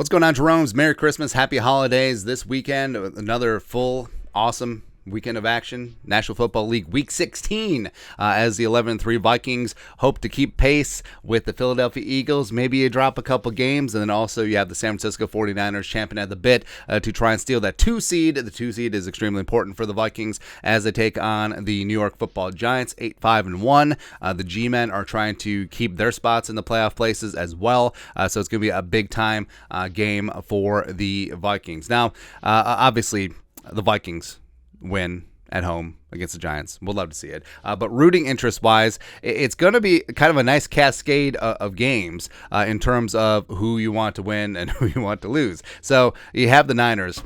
What's going on, Jerome's? Merry Christmas, Happy Holidays. This weekend, another full, awesome weekend of action. National Football League Week 16 as the 11-3 Vikings hope to keep pace with the Philadelphia Eagles. Maybe you drop a couple games, and then also you have the San Francisco 49ers champing at the bit to try and steal that 2 seed. The 2 seed is extremely important for the Vikings as they take on the New York Football Giants, 8-5-1. The G-Men are trying to keep their spots in the playoff places as well, so it's going to be a big-time game for the Vikings. Now, obviously, the Vikings win at home against the Giants. We'll love to see it. But rooting interest-wise, it's going to be kind of a nice cascade of games in terms of who you want to win and who you want to lose. So you have the Niners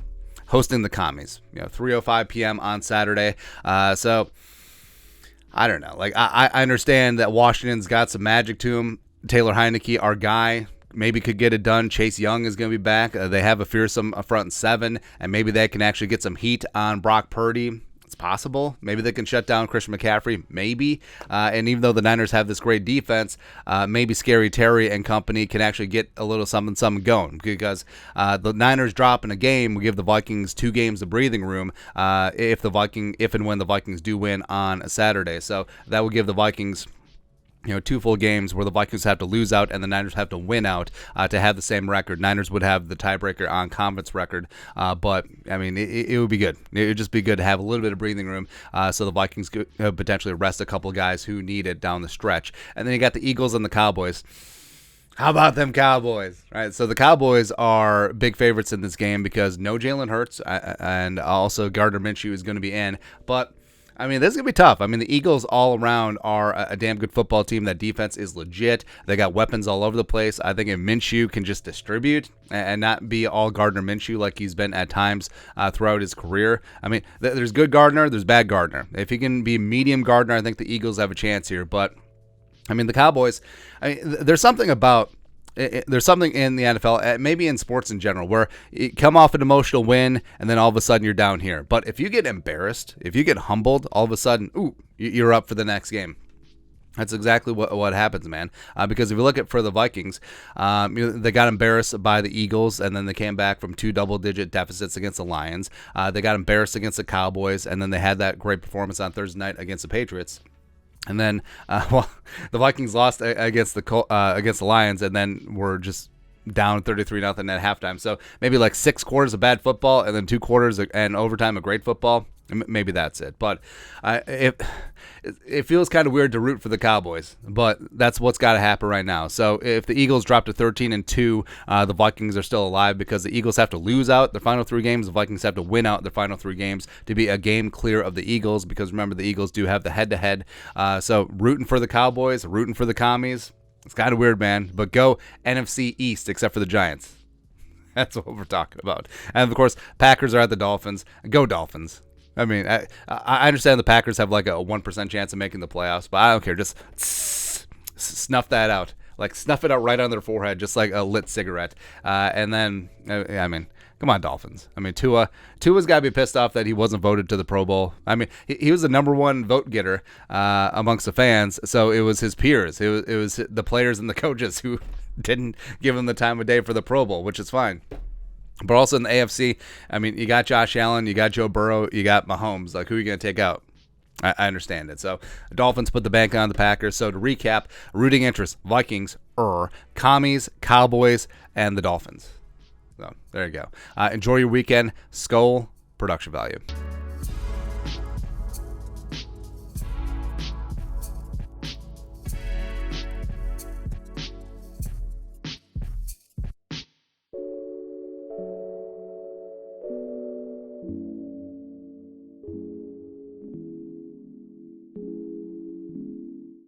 hosting the Commies, 3:05 p.m. on Saturday. So I don't know. Like I understand that Washington's got some magic to him. Taylor Heineke, our guy, maybe could get it done. Chase Young is going to be back. They have a fearsome front seven, and maybe they can actually get some heat on Brock Purdy. It's possible. Maybe they can shut down Christian McCaffrey. Maybe. And even though the Niners have this great defense, maybe Scary Terry and company can actually get a little something going, because the Niners dropping a game will give the Vikings 2 games of breathing room if and when the Vikings do win on a Saturday. So that will give the Vikings 2 full games where the Vikings have to lose out and the Niners have to win out to have the same record. Niners would have the tiebreaker on conference record, but I mean, it would be good. It would just be good to have a little bit of breathing room so the Vikings could potentially rest a couple guys who need it down the stretch. And then you got the Eagles and the Cowboys. How about them Cowboys? Right, so the Cowboys are big favorites in this game because no Jalen Hurts, and also Gardner Minshew is going to be in, but I mean, this is going to be tough. I mean, the Eagles all around are a damn good football team. That defense is legit. They got weapons all over the place. I think if Minshew can just distribute and not be all Gardner Minshew like he's been at times throughout his career. I mean, there's good Gardner, there's bad Gardner. If he can be medium Gardner, I think the Eagles have a chance here. But, I mean, the Cowboys, there's something about... There's something in the NFL, maybe in sports in general, where you come off an emotional win and then all of a sudden you're down here. But if you get embarrassed, if you get humbled, all of a sudden, you're up for the next game. That's exactly what happens, man. Because if you look at for the Vikings, they got embarrassed by the Eagles, and then they came back from 2 double-digit deficits against the Lions. They got embarrassed against the Cowboys, and then they had that great performance on Thursday night against the Patriots. And then, the Vikings lost against the Lions, and then were just down 33-0 at halftime. So maybe like 6 quarters of bad football, and then 2 quarters and overtime of great football. Maybe that's it. But it feels kind of weird to root for the Cowboys, but that's what's got to happen right now. So if the Eagles drop to 13-2, the Vikings are still alive because the Eagles have to lose out their final 3 games. The Vikings have to win out their final 3 games to be a game clear of the Eagles, because remember, the Eagles do have the head-to-head. So rooting for the Cowboys, rooting for the Commies. It's kind of weird, man, but go NFC East except for the Giants. That's what we're talking about. And, of course, Packers are at the Dolphins. Go Dolphins. I mean, I understand the Packers have like a 1% chance of making the playoffs, but I don't care. Just snuff that out. Like, snuff it out right on their forehead, just like a lit cigarette. And then, I mean, come on, Dolphins. I mean, Tua's got to be pissed off that he wasn't voted to the Pro Bowl. I mean, he was the number 1 vote getter amongst the fans, so it was his peers. It was the players and the coaches who didn't give him the time of day for the Pro Bowl, which is fine. But also in the AFC, I mean, you got Josh Allen, you got Joe Burrow, you got Mahomes. Like, who are you going to take out? I understand it. So, Dolphins put the bank on the Packers. So, to recap, rooting interest, Vikings, Commies, Cowboys, and the Dolphins. So, there you go. Enjoy your weekend. Skol, production value.